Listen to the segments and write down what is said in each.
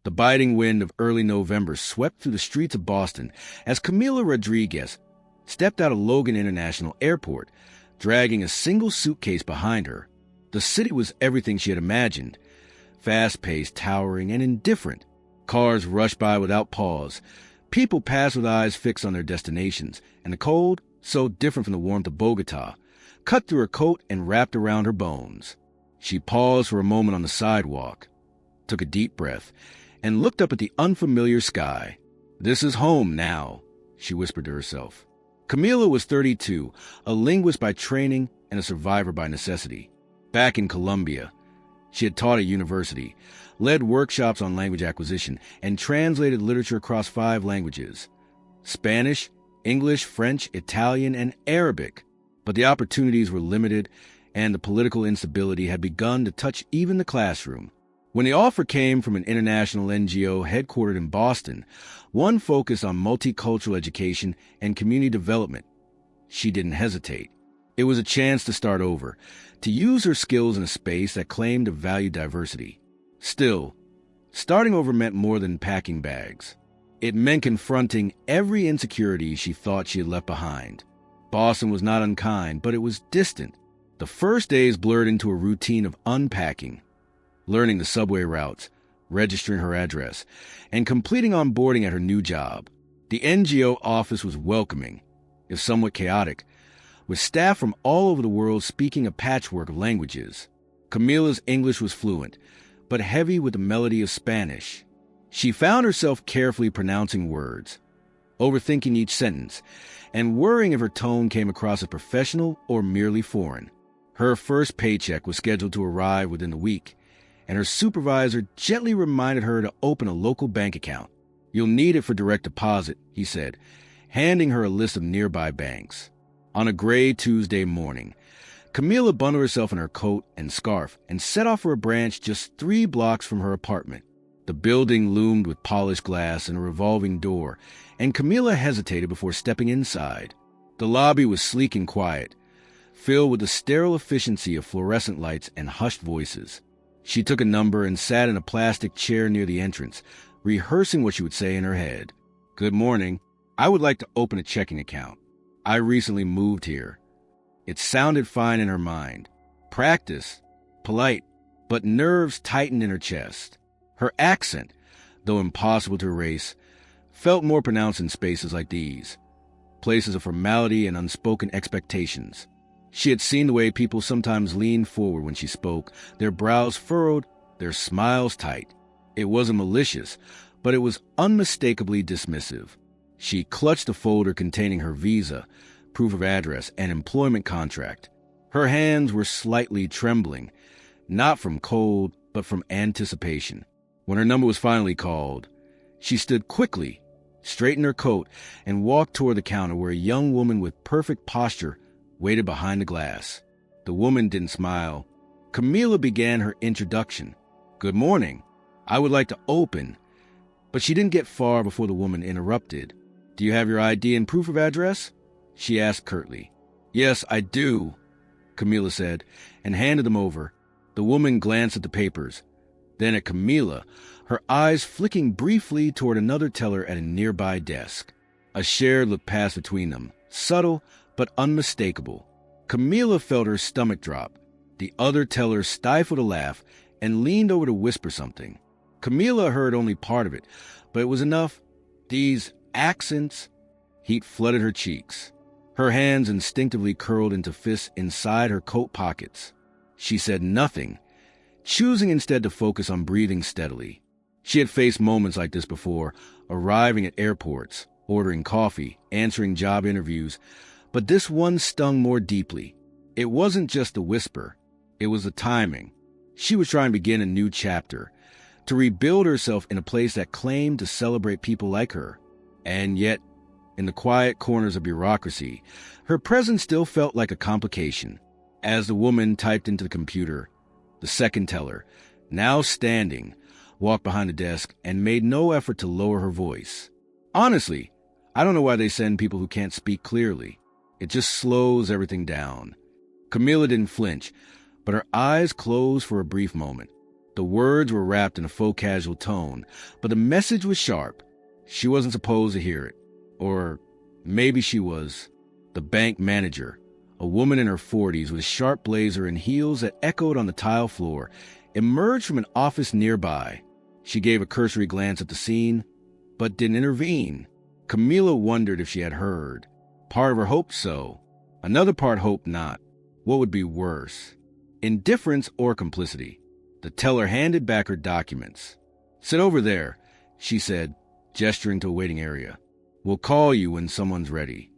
The biting wind of early November swept through the streets of Boston as Camila Rodriguez stepped out of Logan International Airport, dragging a single suitcase behind her. The city was everything she had imagined, fast-paced, towering, and indifferent. Cars rushed by without pause. People passed with eyes fixed on their destinations, and the cold, so different from the warmth of Bogota, cut through her coat and wrapped around her bones. She paused for a moment on the sidewalk, took a deep breath, and looked up at the unfamiliar sky. "This is home now," she whispered to herself. Camila was 32, a linguist by training and a survivor by necessity. Back in Colombia, she had taught at university, led workshops on language acquisition, and translated literature across 5 languages: Spanish, English, French, Italian, and Arabic. But the opportunities were limited, and the political instability had begun to touch even the classroom. When the offer came from an international NGO headquartered in Boston, one focused on multicultural education and community development, she didn't hesitate. It was a chance to start over, to use her skills in a space that claimed to value diversity. Still, starting over meant more than packing bags. It meant confronting every insecurity she thought she had left behind. Boston was not unkind, but it was distant. The first days blurred into a routine of unpacking, learning the subway routes, registering her address, and completing onboarding at her new job. The NGO office was welcoming, if somewhat chaotic, with staff from all over the world speaking a patchwork of languages. Camila's English was fluent, but heavy with the melody of Spanish. She found herself carefully pronouncing words, overthinking each sentence, and worrying if her tone came across as professional or merely foreign. Her first paycheck was scheduled to arrive within the week, and her supervisor gently reminded her to open a local bank account. "You'll need it for direct deposit," he said, handing her a list of nearby banks. On a gray Tuesday morning, Camila bundled herself in her coat and scarf and set off for a branch just 3 blocks from her apartment. The building loomed with polished glass and a revolving door, and Camila hesitated before stepping inside. The lobby was sleek and quiet, filled with the sterile efficiency of fluorescent lights and hushed voices. She took a number and sat in a plastic chair near the entrance, rehearsing what she would say in her head. "Good morning. I would like to open a checking account. I recently moved here." It sounded fine in her mind. Practice, polite, but nerves tightened in her chest. Her accent, though impossible to erase, felt more pronounced in spaces like these, places of formality and unspoken expectations. She had seen the way people sometimes leaned forward when she spoke, their brows furrowed, their smiles tight. It wasn't malicious, but it was unmistakably dismissive. She clutched a folder containing her visa, proof of address, and employment contract. Her hands were slightly trembling, not from cold, but from anticipation. When her number was finally called, she stood quickly, straightened her coat, and walked toward the counter where a young woman with perfect posture waited behind the glass. The woman didn't smile. Camila began her introduction. "Good morning. I would like to open." But she didn't get far before the woman interrupted. "Do you have your ID and proof of address?" she asked curtly. "Yes, I do," Camila said, and handed them over. The woman glanced at the papers, then at Camila, her eyes flicking briefly toward another teller at a nearby desk. A shared look passed between them, subtle but unmistakable. Camila felt her stomach drop. The other teller stifled a laugh and leaned over to whisper something. Camila heard only part of it, but it was enough. These accents. Heat flooded her cheeks. Her hands instinctively curled into fists inside her coat pockets. She said nothing, choosing instead to focus on breathing steadily. She had faced moments like this before, arriving at airports, ordering coffee, answering job interviews, but this one stung more deeply. It wasn't just the whisper, it was the timing. She was trying to begin a new chapter, to rebuild herself in a place that claimed to celebrate people like her. And yet, in the quiet corners of bureaucracy, her presence still felt like a complication. As the woman typed into the computer, the second teller, now standing, walked behind the desk and made no effort to lower her voice. "Honestly, I don't know why they send people who can't speak clearly. It just slows everything down." Camila didn't flinch, but her eyes closed for a brief moment. The words were wrapped in a faux casual tone, but the message was sharp. She wasn't supposed to hear it. Or maybe she was. The bank manager, a woman in her 40s with a sharp blazer and heels that echoed on the tile floor, emerged from an office nearby. She gave a cursory glance at the scene, but didn't intervene. Camila wondered if she had heard. Part of her hoped so. Another part hoped not. What would be worse? Indifference or complicity? The teller handed back her documents. "Sit over there," she said, gesturing to a waiting area. "We'll call you when someone's ready."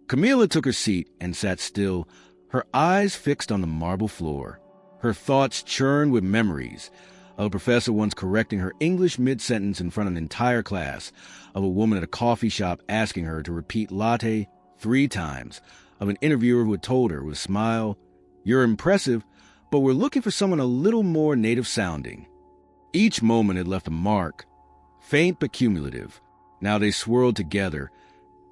Camila took her seat and sat still, her eyes fixed on the marble floor. Her thoughts churned with memories of a professor once correcting her English mid-sentence in front of an entire class, of a woman at a coffee shop asking her to repeat latte 3 times, of an interviewer who had told her with a smile, "You're impressive, but we're looking for someone a little more native-sounding." Each moment had left a mark, faint but cumulative. Now they swirled together,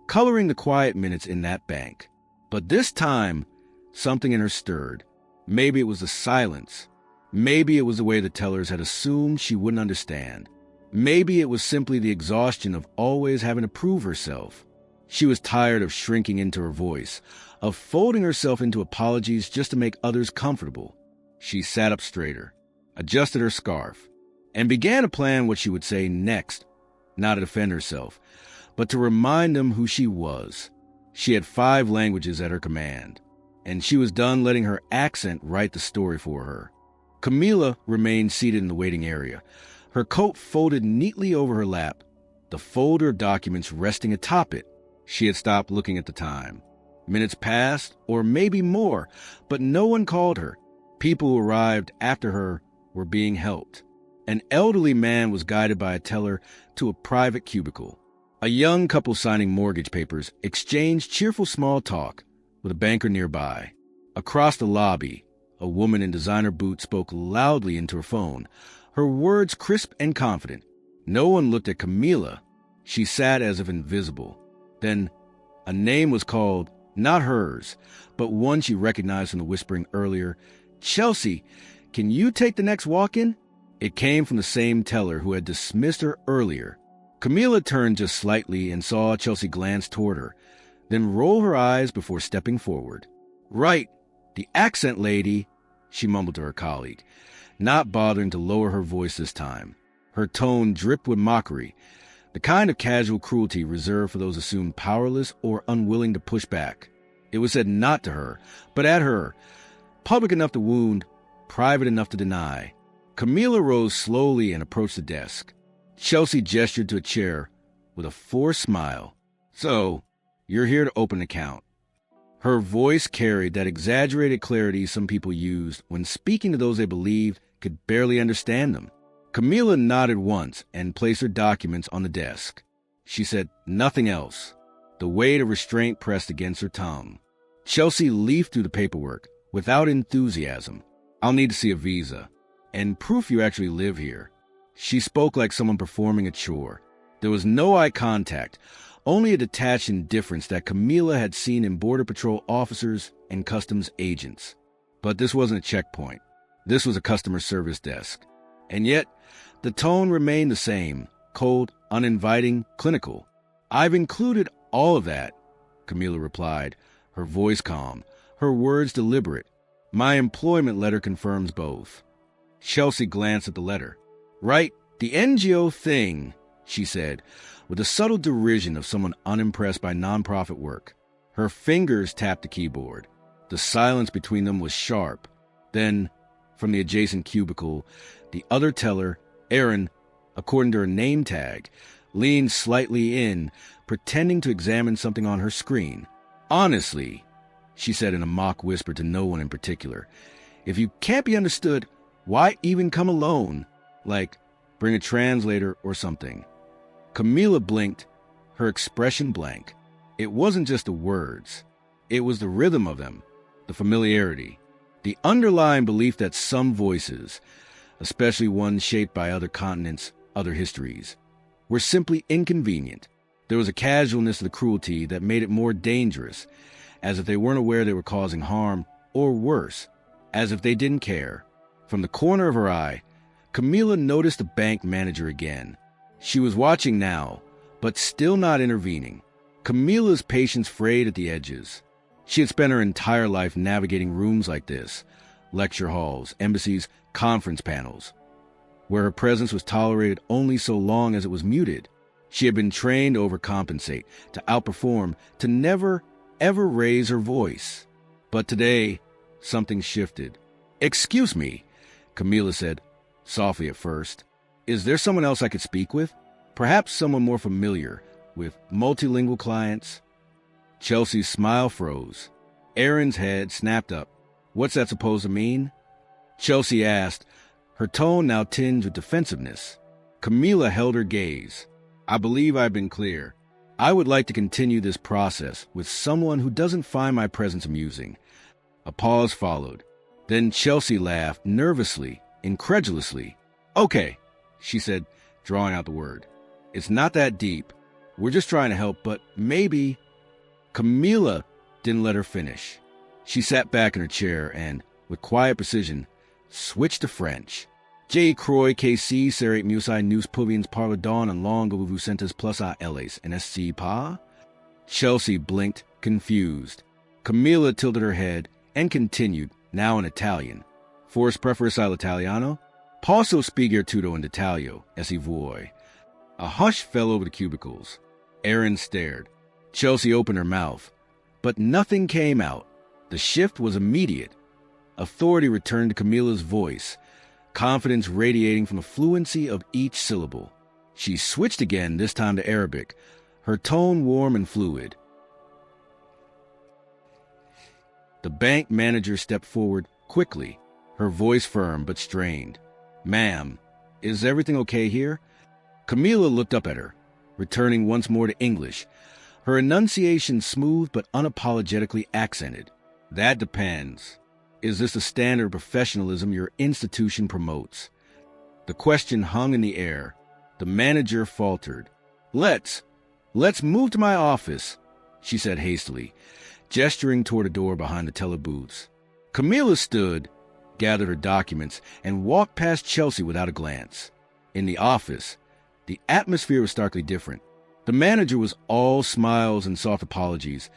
coloring the quiet minutes in that bank. But this time, something in her stirred. Maybe it was the silence. Maybe it was the way the tellers had assumed she wouldn't understand. Maybe it was simply the exhaustion of always having to prove herself. She was tired of shrinking into her voice, of folding herself into apologies just to make others comfortable. She sat up straighter, adjusted her scarf, and began to plan what she would say next, not to defend herself, but to remind them who she was. She had 5 languages at her command, and she was done letting her accent write the story for her. Camila remained seated in the waiting area, her coat folded neatly over her lap, the folder of documents resting atop it. She had stopped looking at the time. Minutes passed, or maybe more, but no one called her. People who arrived after her were being helped. An elderly man was guided by a teller to a private cubicle. A young couple signing mortgage papers exchanged cheerful small talk with a banker nearby. Across the lobby, a woman in designer boots spoke loudly into her phone, her words crisp and confident. No one looked at Camila. She sat as if invisible. Then a name was called, not hers, but one she recognized from the whispering earlier. "Chelsea, can you take the next walk-in?" It came from the same teller who had dismissed her earlier. Camila turned just slightly and saw Chelsea glance toward her, then roll her eyes before stepping forward. "Right, the accent lady," she mumbled to her colleague, not bothering to lower her voice this time. Her tone dripped with mockery, the kind of casual cruelty reserved for those assumed powerless or unwilling to push back. It was said not to her, but at her, public enough to wound, private enough to deny. Camila rose slowly and approached the desk. Chelsea gestured to a chair with a forced smile. "So, you're here to open an account." Her voice carried that exaggerated clarity some people used when speaking to those they believed could barely understand them. Camila nodded once and placed her documents on the desk. She said nothing else, the weight of restraint pressed against her tongue. Chelsea leafed through the paperwork without enthusiasm. "I'll need to see a visa, and proof you actually live here." She spoke like someone performing a chore. There was no eye contact, only a detached indifference that Camila had seen in Border Patrol officers and customs agents. But this wasn't a checkpoint. This was a customer service desk. And yet, the tone remained the same, cold, uninviting, clinical. "I've included all of that," Camila replied, her voice calm, her words deliberate. "My employment letter confirms both." Chelsea glanced at the letter. "Right, the NGO thing," she said, with a subtle derision of someone unimpressed by nonprofit work. Her fingers tapped the keyboard. The silence between them was sharp. Then, from the adjacent cubicle, the other teller, Erin, according to her name tag, leaned slightly in, pretending to examine something on her screen. "Honestly," she said in a mock whisper to no one in particular, "if you can't be understood, why even come alone? Like, bring a translator or something." Camila blinked, her expression blank. It wasn't just the words. It was the rhythm of them, the familiarity, the underlying belief that some voices, especially ones shaped by other continents, other histories, were simply inconvenient. There was a casualness to the cruelty that made it more dangerous, as if they weren't aware they were causing harm, or worse, as if they didn't care. From the corner of her eye, Camila noticed the bank manager again. She was watching now, but still not intervening. Camila's patience frayed at the edges. She had spent her entire life navigating rooms like this, lecture halls, embassies, conference panels, where her presence was tolerated only so long as it was muted. She had been trained to overcompensate, to outperform, to never, ever raise her voice. But today, something shifted. "Excuse me," Camila said, softly at first. "Is there someone else I could speak with? Perhaps someone more familiar with multilingual clients?" Chelsea's smile froze. Aaron's head snapped up. "What's that supposed to mean?" Chelsea asked, her tone now tinged with defensiveness. Camila held her gaze. "I believe I've been clear. I would like to continue this process with someone who doesn't find my presence amusing." A pause followed. Then Chelsea laughed, nervously, incredulously. "Okay," she said, drawing out the word. "It's not that deep. We're just trying to help, but maybe—" Camila didn't let her finish. She sat back in her chair and, with quiet precision, switched to French. "Je crois que si serait mieux nous pouvions parler dans une langue où vous sentez plus à l'aise, n'est-ce pas?" Chelsea blinked, confused. Camila tilted her head and continued, now in Italian. "Forse preferisci l'italiano? Posso spiegare tutto in dettaglio, se vuoi." A hush fell over the cubicles. Aaron stared. Chelsea opened her mouth, but nothing came out. The shift was immediate. Authority returned to Camila's voice, confidence radiating from the fluency of each syllable. She switched again, this time to Arabic, her tone warm and fluid. The bank manager stepped forward quickly, her voice firm but strained. "Ma'am, is everything okay here?" Camila looked up at her, returning once more to English, her enunciation smooth but unapologetically accented. "That depends. Is this the standard of professionalism your institution promotes?" The question hung in the air. The manager faltered. Let's move to my office," she said hastily, gesturing toward a door behind the telebooths. Camila stood, gathered her documents, and walked past Chelsea without a glance. In the office, the atmosphere was starkly different. The manager was all smiles and soft apologies,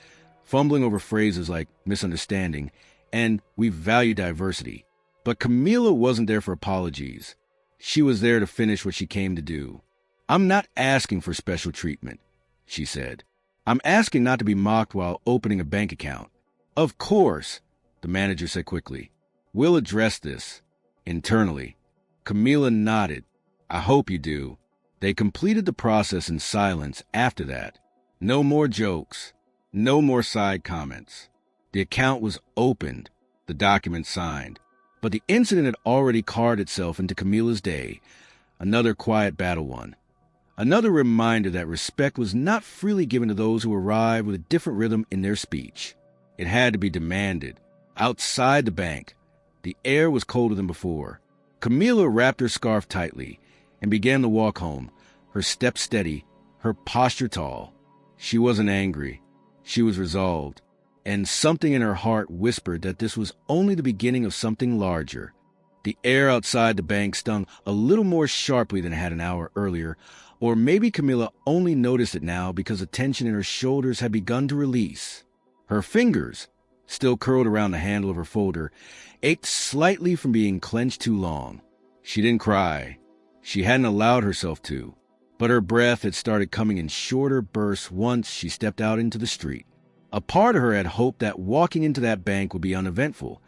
fumbling over phrases like misunderstanding and "we value diversity." But Camila wasn't there for apologies. She was there to finish what she came to do. "I'm not asking for special treatment," she said. "I'm asking not to be mocked while opening a bank account." "Of course," the manager said quickly. "We'll address this internally." Camila nodded. "I hope you do." They completed the process in silence after that. No more jokes. No more side comments. The account was opened, the document signed. But the incident had already carved itself into Camila's day, another quiet battle won. Another reminder that respect was not freely given to those who arrived with a different rhythm in their speech. It had to be demanded. Outside the bank, the air was colder than before. Camila wrapped her scarf tightly and began to walk home, her step steady, her posture tall. She wasn't angry. She was resolved, and something in her heart whispered that this was only the beginning of something larger. The air outside the bank stung a little more sharply than it had an hour earlier, or maybe Camila only noticed it now because the tension in her shoulders had begun to release. Her fingers, still curled around the handle of her folder, ached slightly from being clenched too long. She didn't cry. She hadn't allowed herself to, but her breath had started coming in shorter bursts once she stepped out into the street. A part of her had hoped that walking into that bank would be uneventful,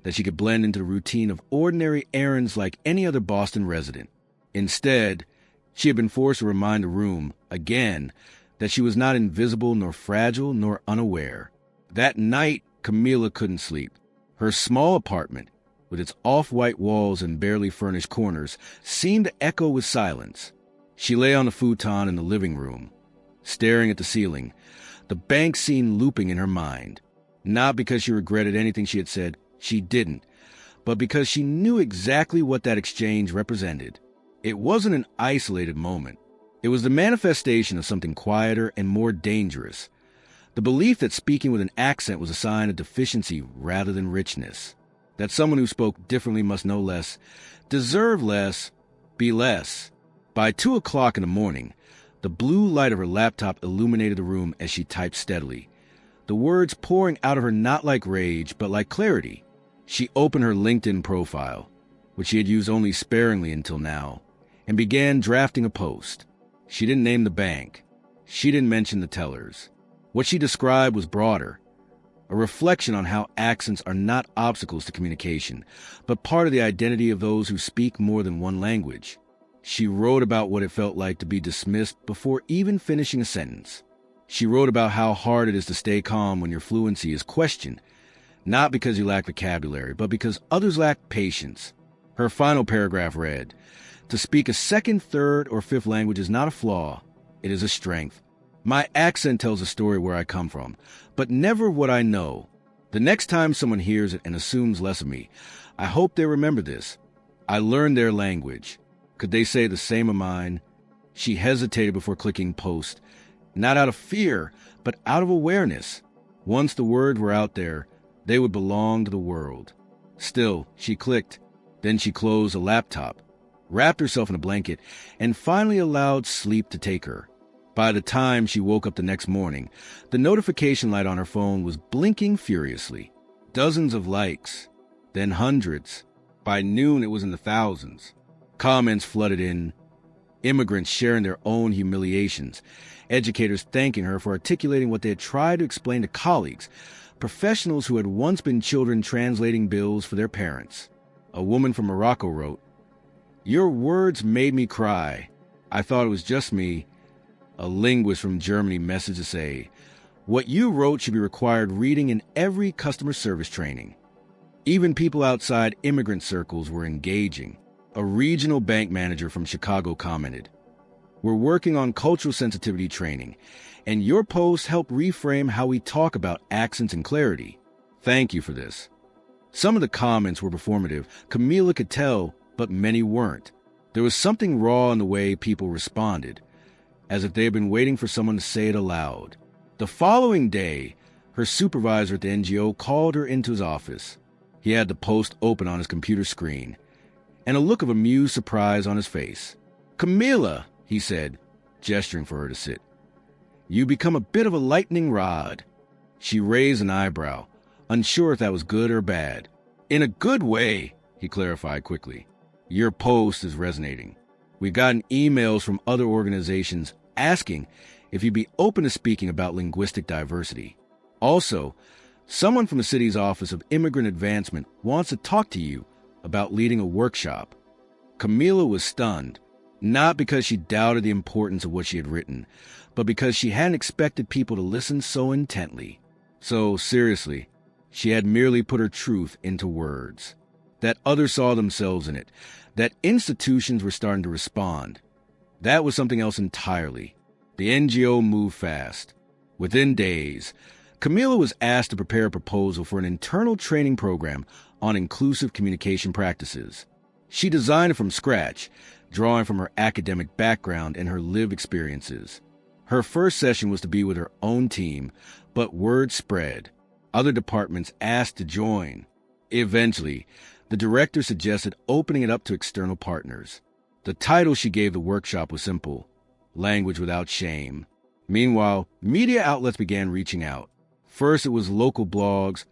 that she could blend into the routine of ordinary errands like any other Boston resident. Instead, she had been forced to remind the room, again, that she was not invisible nor fragile nor unaware. That night, Camila couldn't sleep. Her small apartment, with its off-white walls and barely furnished corners, seemed to echo with silence. She lay on the futon in the living room, staring at the ceiling, the bank scene looping in her mind. Not because she regretted anything she had said, she didn't, but because she knew exactly what that exchange represented. It wasn't an isolated moment. It was the manifestation of something quieter and more dangerous. The belief that speaking with an accent was a sign of deficiency rather than richness. that someone who spoke differently must know less, deserve less, be less. By 2 o'clock in the morning, the blue light of her laptop illuminated the room as she typed steadily, the words pouring out of her not like rage, but like clarity. She opened her LinkedIn profile, which she had used only sparingly until now, and began drafting a post. She didn't name the bank. She didn't mention the tellers. What she described was broader, a reflection on how accents are not obstacles to communication, but part of the identity of those who speak more than one language. She wrote about what it felt like to be dismissed before even finishing a sentence. She wrote about how hard it is to stay calm when your fluency is questioned, not because you lack vocabulary, but because others lack patience. Her final paragraph read, "To speak a second, third, or fifth language is not a flaw. It is a strength. My accent tells a story where I come from, but never what I know. The next time someone hears it and assumes less of me, I hope they remember this. I learned their language. Could they say the same of mine?" She hesitated before clicking post, not out of fear, but out of awareness. Once the words were out there, they would belong to the world. Still, she clicked. Then she closed the laptop, wrapped herself in a blanket, and finally allowed sleep to take her. By the time she woke up the next morning, the notification light on her phone was blinking furiously. Dozens of likes, then hundreds. By noon, it was in the thousands. Comments flooded in, immigrants sharing their own humiliations, educators thanking her for articulating what they had tried to explain to colleagues, professionals who had once been children translating bills for their parents. A woman from Morocco wrote, "Your words made me cry. I thought it was just me." A linguist from Germany messaged to say, "What you wrote should be required reading in every customer service training." Even people outside immigrant circles were engaging. A regional bank manager from Chicago commented, "We're working on cultural sensitivity training, and your post helped reframe how we talk about accents and clarity. Thank you for this." Some of the comments were performative. Camila could tell, but many weren't. There was something raw in the way people responded, as if they had been waiting for someone to say it aloud. The following day, her supervisor at the NGO called her into his office. He had the post open on his computer screen, and a look of amused surprise on his face. "Camila," he said, gesturing for her to sit. "You become a bit of a lightning rod." She raised an eyebrow, unsure if that was good or bad. "In a good way," he clarified quickly. "Your post is resonating. We've gotten emails from other organizations asking if you'd be open to speaking about linguistic diversity. Also, someone from the city's Office of Immigrant Advancement wants to talk to you about leading a workshop." Camila was stunned, not because she doubted the importance of what she had written, but because she hadn't expected people to listen so intently. So, seriously, she had merely put her truth into words. That others saw themselves in it, that institutions were starting to respond. That was something else entirely. The NGO moved fast. Within days, Camila was asked to prepare a proposal for an internal training program on inclusive communication practices. She designed it from scratch, drawing from her academic background and her lived experiences. Her first session was to be with her own team, but word spread. Other departments asked to join. Eventually, the director suggested opening it up to external partners. The title she gave the workshop was simple: Language Without Shame. Meanwhile, media outlets began reaching out. First, it was local blogs,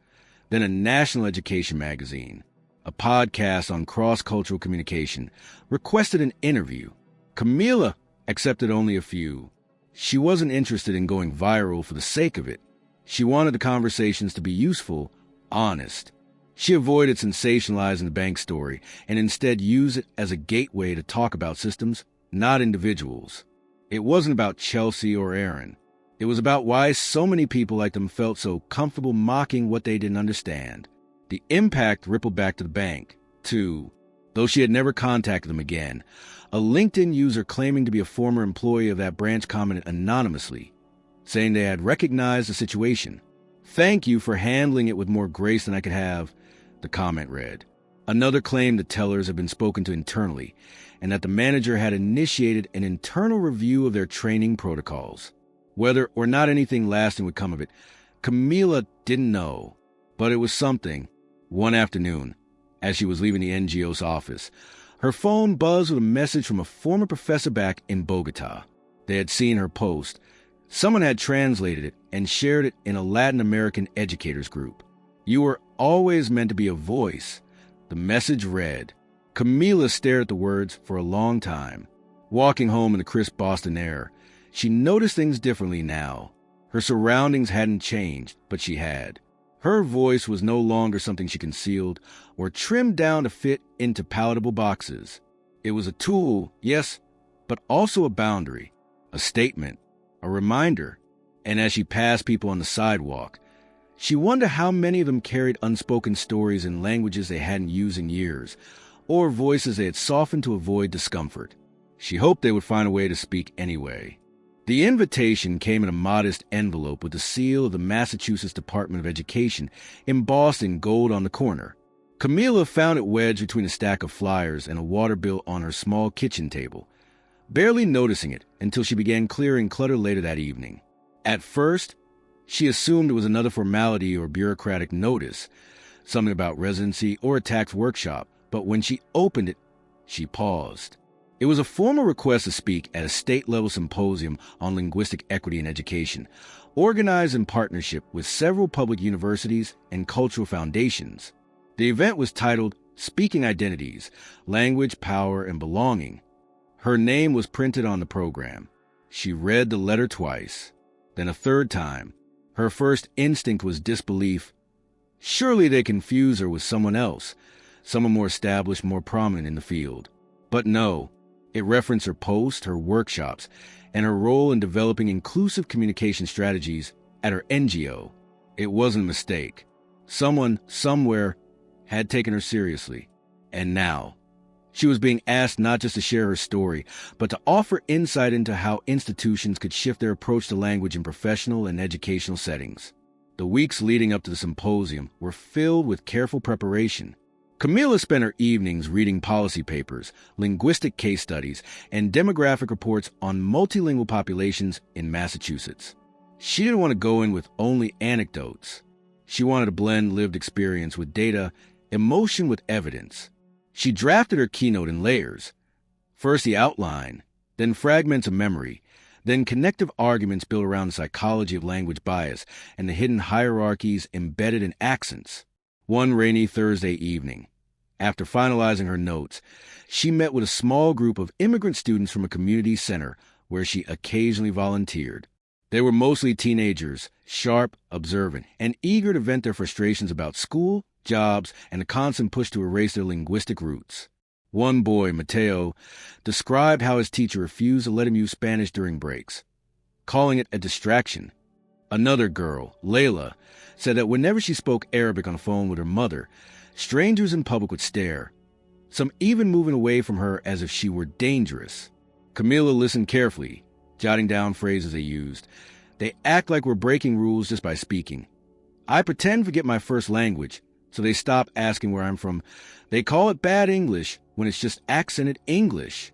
then a national education magazine. A podcast on cross-cultural communication requested an interview. Camila accepted only a few. She wasn't interested in going viral for the sake of it. She wanted the conversations to be useful, honest. She avoided sensationalizing the bank story and instead used it as a gateway to talk about systems, not individuals. It wasn't about Chelsea or Aaron. It was about why so many people like them felt so comfortable mocking what they didn't understand. The impact rippled back to the bank, too. Though she had never contacted them again, a LinkedIn user claiming to be a former employee of that branch commented anonymously, saying they had recognized the situation. "Thank you for handling it with more grace than I could have," the comment read. Another claimed the tellers had been spoken to internally, and that the manager had initiated an internal review of their training protocols. Whether or not anything lasting would come of it, Camila didn't know. But it was something. One afternoon, As she was leaving the NGO's office, her phone buzzed with a message from a former professor back in Bogota. They had seen her post. Someone had translated it and shared it in a Latin American educators group. "You were always meant to be a voice," the message read. Camila stared at the words for a long time. Walking home in the crisp Boston air, she noticed things differently now. Her surroundings hadn't changed, but she had. Her voice was no longer something she concealed or trimmed down to fit into palatable boxes. It was a tool, yes, but also a boundary, a statement, a reminder. And as she passed people on the sidewalk, she wondered how many of them carried unspoken stories in languages they hadn't used in years, or voices they had softened to avoid discomfort. She hoped they would find a way to speak anyway. The invitation came in a modest envelope with the seal of the Massachusetts Department of Education embossed in gold on the corner. Camila found it wedged between a stack of flyers and a water bill on her small kitchen table, barely noticing it until she began clearing clutter later that evening. At first, she assumed it was another formality or bureaucratic notice, something about residency or a tax workshop, but when she opened it, she paused. It was a formal request to speak at a state-level symposium on linguistic equity in education, organized in partnership with several public universities and cultural foundations. The event was titled Speaking Identities, Language, Power, and Belonging. Her name was printed on the program. She read the letter twice, then a third time. Her first instinct was disbelief. Surely they confused her with someone else, someone more established, more prominent in the field. But no. It referenced her posts, her workshops, and her role in developing inclusive communication strategies at her NGO. It wasn't a mistake. Someone, somewhere, had taken her seriously. And now, she was being asked not just to share her story, but to offer insight into how institutions could shift their approach to language in professional and educational settings. The weeks leading up to the symposium were filled with careful preparation. Camila spent her evenings reading policy papers, linguistic case studies, and demographic reports on multilingual populations in Massachusetts. She didn't want to go in with only anecdotes. She wanted to blend lived experience with data, emotion with evidence. She drafted her keynote in layers. First the outline, then fragments of memory, then connective arguments built around the psychology of language bias and the hidden hierarchies embedded in accents. One rainy Thursday evening, after finalizing her notes, she met with a small group of immigrant students from a community center where she occasionally volunteered. They were mostly teenagers, sharp, observant, and eager to vent their frustrations about school, jobs, and the constant push to erase their linguistic roots. One boy, Mateo, described how his teacher refused to let him use Spanish during breaks, calling it a distraction. Another girl, Layla, said that whenever she spoke Arabic on the phone with her mother, strangers in public would stare, some even moving away from her as if she were dangerous. Camila listened carefully, jotting down phrases they used. "They act like we're breaking rules just by speaking. I pretend to forget my first language, so they stop asking where I'm from. They call it bad English when it's just accented English."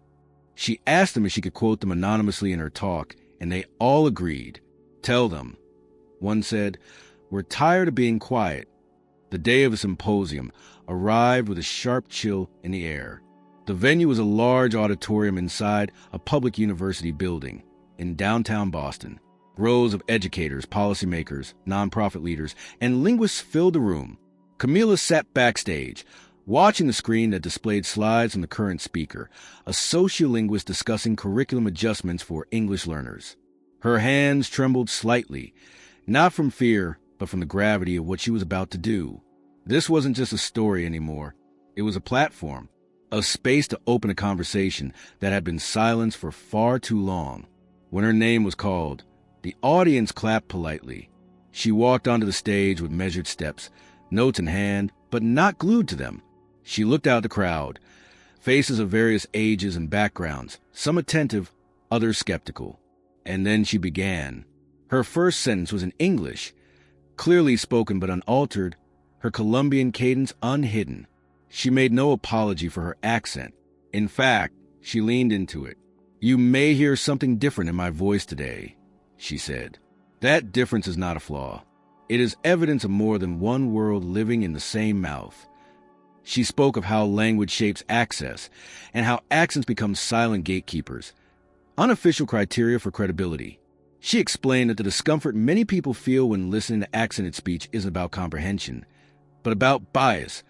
She asked them if she could quote them anonymously in her talk, and they all agreed. "Tell them." One said, "We're tired of being quiet." The day of the symposium arrived with a sharp chill in the air. The venue was a large auditorium inside a public university building in downtown Boston. Rows of educators, policymakers, nonprofit leaders, and linguists filled the room. Camila sat backstage, watching the screen that displayed slides from the current speaker, a sociolinguist discussing curriculum adjustments for English learners. Her hands trembled slightly, not from fear, but from the gravity of what she was about to do. This wasn't just a story anymore. It was a platform, a space to open a conversation that had been silenced for far too long. When her name was called, the audience clapped politely. She walked onto the stage with measured steps, notes in hand, but not glued to them. She looked out the crowd, faces of various ages and backgrounds, some attentive, others skeptical. And then she began. Her first sentence was in English, clearly spoken but unaltered, her Colombian cadence unhidden. She made no apology for her accent. In fact, she leaned into it. "You may hear something different in my voice today," she said. "That difference is not a flaw. It is evidence of more than one world living in the same mouth." She spoke of how language shapes access and how accents become silent gatekeepers, unofficial criteria for credibility. She explained that the discomfort many people feel when listening to accented speech isn't about comprehension, but about bias,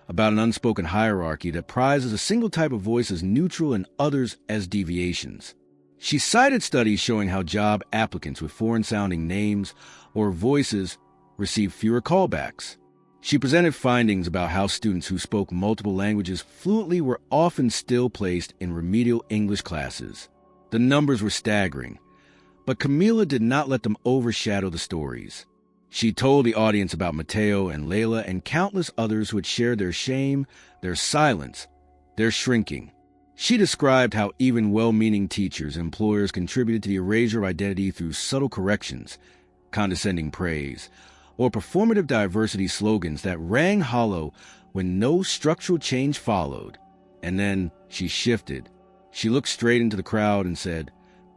about an unspoken hierarchy that prizes a single type of voice as neutral and others as deviations. She cited studies showing how job applicants with foreign-sounding names or voices receive fewer callbacks. She presented findings about how students who spoke multiple languages fluently were often still placed in remedial English classes. The numbers were staggering, but Camila did not let them overshadow the stories. She told the audience about Mateo and Layla and countless others who had shared their shame, their silence, their shrinking. She described how even well-meaning teachers and employers contributed to the erasure of identity through subtle corrections, condescending praise, or performative diversity slogans that rang hollow when no structural change followed. And then she shifted. She looked straight into the crowd and said,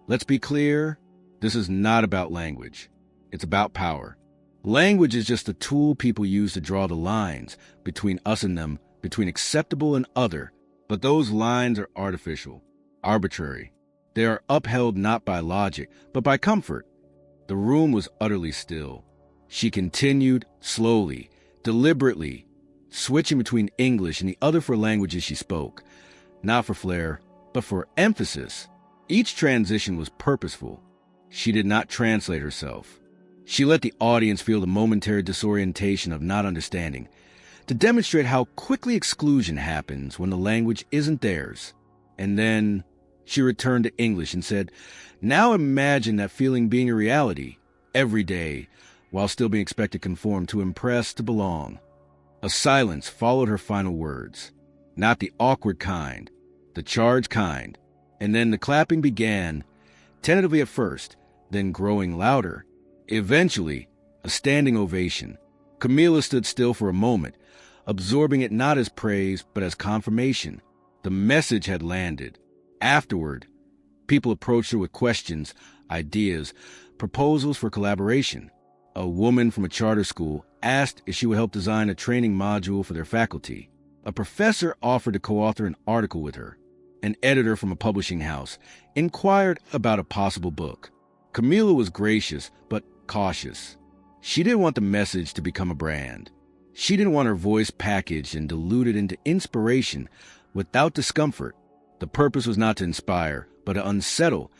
"Let's be clear, this is not about language. It's about power. Language is just a tool people use to draw the lines between us and them, between acceptable and other. But those lines are artificial, arbitrary. They are upheld not by logic, but by comfort." The room was utterly still. She continued, slowly, deliberately, switching between English and the other four languages she spoke, not for flair, but for emphasis. Each transition was purposeful. She did not translate herself. She let the audience feel the momentary disorientation of not understanding, to demonstrate how quickly exclusion happens when the language isn't theirs. And then she returned to English and said, "Now imagine that feeling being a reality, every day, while still being expected to conform, to impress, to belong." A silence followed her final words, not the awkward kind, the charged kind. And then the clapping began, tentatively at first, then growing louder. Eventually, a standing ovation. Camila stood still for a moment, absorbing it not as praise, but as confirmation. The message had landed. Afterward, people approached her with questions, ideas, proposals for collaboration. A woman from a charter school asked if she would help design a training module for their faculty. A professor offered to co-author an article with her. An editor from a publishing house inquired about a possible book. Camila was gracious, but cautious. She didn't want the message to become a brand. She didn't want her voice packaged and diluted into inspiration without discomfort. The purpose was not to inspire, but to unsettle,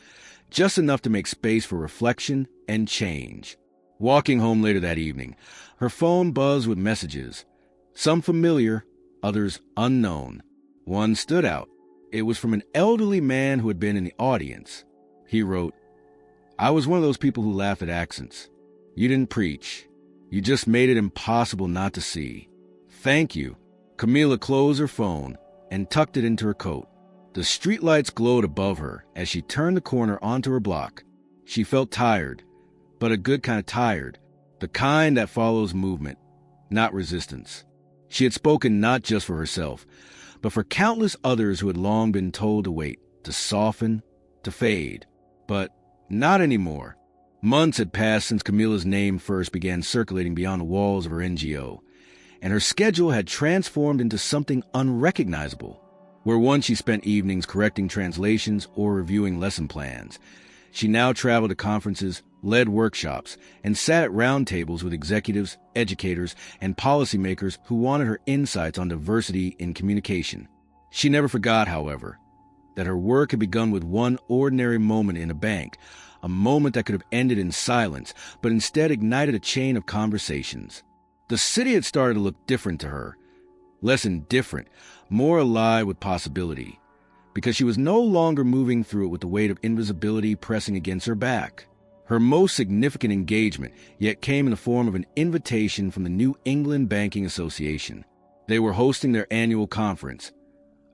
just enough to make space for reflection and change. Walking home later that evening, her phone buzzed with messages, some familiar, others unknown. One stood out. It was from an elderly man who had been in the audience. He wrote, "I was one of those people who laugh at accents. You didn't preach. You just made it impossible not to see. Thank you." Camila closed her phone and tucked it into her coat. The streetlights glowed above her as she turned the corner onto her block. She felt tired, but a good kind of tired, the kind that follows movement, not resistance. She had spoken not just for herself, but for countless others who had long been told to wait, to soften, to fade. But not anymore. Months had passed since Camila's name first began circulating beyond the walls of her NGO, and her schedule had transformed into something unrecognizable. Where once she spent evenings correcting translations or reviewing lesson plans, she now traveled to conferences, led workshops, and sat at round tables with executives, educators, and policymakers who wanted her insights on diversity in communication. She never forgot, however, that her work had begun with one ordinary moment in a bank, a moment that could have ended in silence, but instead ignited a chain of conversations. The city had started to look different to her, less indifferent, more alive with possibility, because she was no longer moving through it with the weight of invisibility pressing against her back. Her most significant engagement yet came in the form of an invitation from the New England Banking Association. They were hosting their annual conference,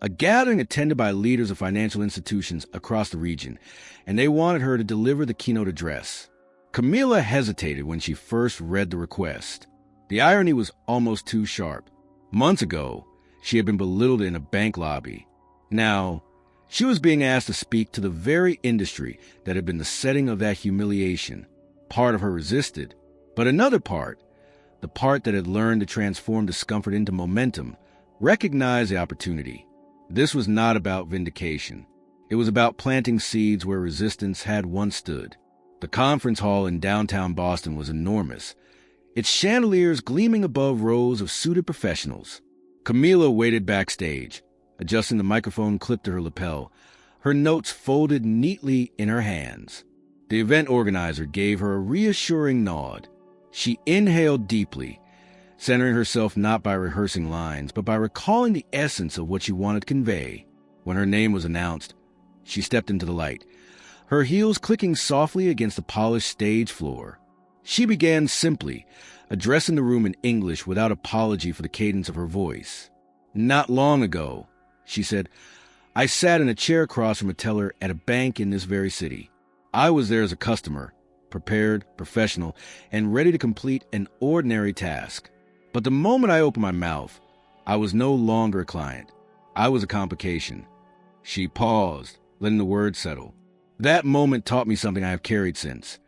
a gathering attended by leaders of financial institutions across the region, and they wanted her to deliver the keynote address. Camila hesitated when she first read the request. The irony was almost too sharp. Months ago, she had been belittled in a bank lobby. Now, she was being asked to speak to the very industry that had been the setting of that humiliation. Part of her resisted, but another part, the part that had learned to transform discomfort into momentum, Recognize the opportunity. This was not about vindication. It was about planting seeds where resistance had once stood. The conference hall in downtown Boston was enormous, its chandeliers gleaming above rows of suited professionals. Camilla waited backstage, adjusting the microphone clip to her lapel, her notes folded neatly in her hands. The event organizer gave her a reassuring nod. She inhaled deeply, centering herself not by rehearsing lines, but by recalling the essence of what she wanted to convey. When her name was announced, she stepped into the light, her heels clicking softly against the polished stage floor. She began simply, addressing the room in English without apology for the cadence of her voice. "Not long ago," she said, "I sat in a chair across from a teller at a bank in this very city. I was there as a customer, prepared, professional, and ready to complete an ordinary task. But the moment I opened my mouth, I was no longer a client. I was a complication." She paused, letting the words settle. That moment taught me something I have carried since.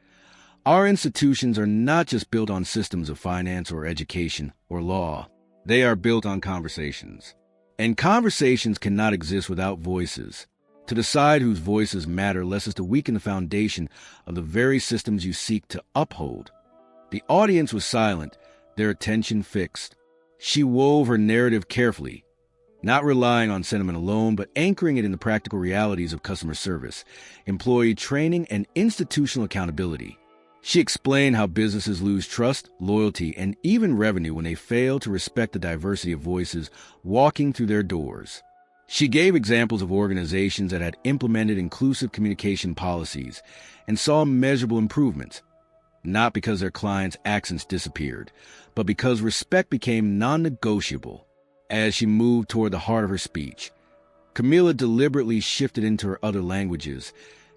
Our institutions are not just built on systems of finance or education or law. They are built on conversations. And conversations cannot exist without voices. To decide whose voices matter less is to weaken the foundation of the very systems you seek to uphold. The audience was silent, their attention fixed. She wove her narrative carefully, not relying on sentiment alone, but anchoring it in the practical realities of customer service, employee training, and institutional accountability. She explained how businesses lose trust, loyalty, and even revenue when they fail to respect the diversity of voices walking through their doors. She gave examples of organizations that had implemented inclusive communication policies and saw measurable improvements, not because their clients' accents disappeared, but because respect became non-negotiable. As she moved toward the heart of her speech, Camilla deliberately shifted into her other languages,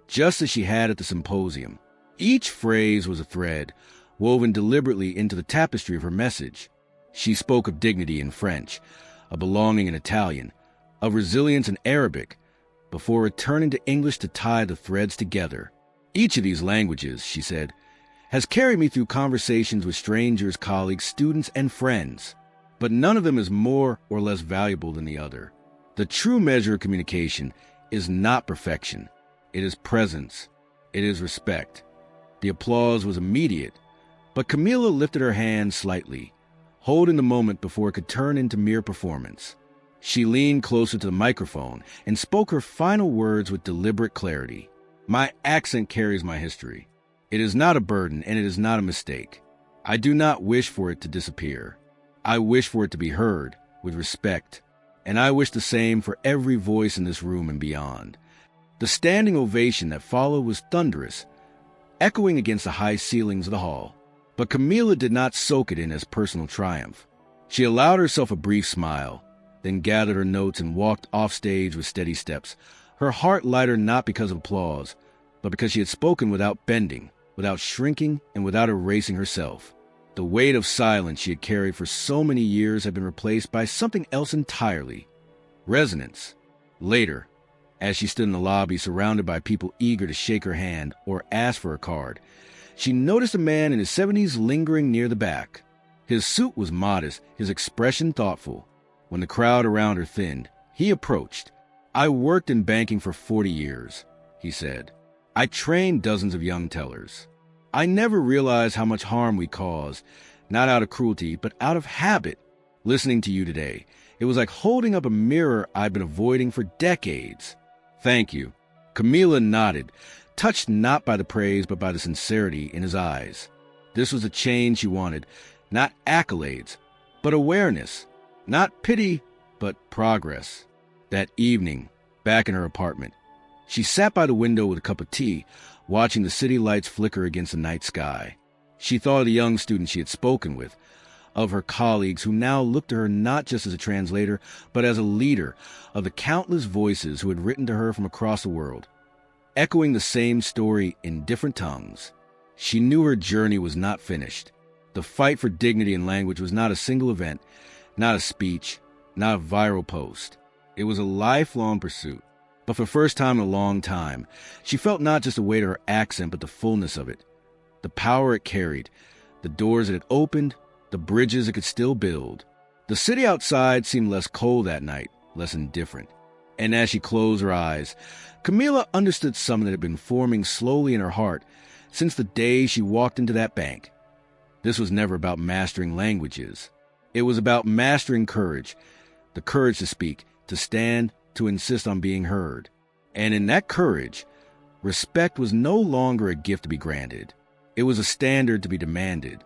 just as she had at the symposium. Each phrase was a thread, woven deliberately into the tapestry of her message. She spoke of dignity in French, of belonging in Italian, of resilience in Arabic, before returning to English to tie the threads together. Each of these languages, she said, has carried me through conversations with strangers, colleagues, students, and friends. But none of them is more or less valuable than the other. The true measure of communication is not perfection. It is presence. It is respect. The applause was immediate, but Camilla lifted her hand slightly, holding the moment before it could turn into mere performance. She leaned closer to the microphone and spoke her final words with deliberate clarity. "My accent carries my history. It is not a burden, and it is not a mistake. I do not wish for it to disappear. I wish for it to be heard with respect, and I wish the same for every voice in this room and beyond." The standing ovation that followed was thunderous, echoing against the high ceilings of the hall. But Camilla did not soak it in as personal triumph. She allowed herself a brief smile, then gathered her notes and walked off stage with steady steps, her heart lighter not because of applause, but because she had spoken without bending, without shrinking, and without erasing herself. The weight of silence she had carried for so many years had been replaced by something else entirely: resonance. Later, as she stood in the lobby surrounded by people eager to shake her hand or ask for a card, she noticed a man in his 70s lingering near the back. His suit was modest, his expression thoughtful. When the crowd around her thinned, he approached. "I worked in banking for 40 years, he said. "I trained dozens of young tellers. I never realized how much harm we cause, not out of cruelty, but out of habit. Listening to you today, it was like holding up a mirror I'd been avoiding for decades." "Thank you." Camilla nodded, touched not by the praise but by the sincerity in his eyes. This was the change she wanted, not accolades, but awareness, not pity, but progress. That evening, back in her apartment, she sat by the window with a cup of tea, watching the city lights flicker against the night sky. She thought of the young students she had spoken with, of her colleagues who now looked to her not just as a translator, but as a leader, of the countless voices who had written to her from across the world, echoing the same story in different tongues. She knew her journey was not finished. The fight for dignity in language was not a single event, not a speech, not a viral post. It was a lifelong pursuit. But for the first time in a long time, she felt not just the weight of her accent, but the fullness of it, the power it carried, the doors it had opened, the bridges it could still build. The city outside seemed less cold that night, less indifferent. And as she closed her eyes, Camila understood something that had been forming slowly in her heart since the day she walked into that bank. This was never about mastering languages. It was about mastering courage, the courage to speak, to stand, to insist on being heard. And in that courage, respect was no longer a gift to be granted. It was a standard to be demanded.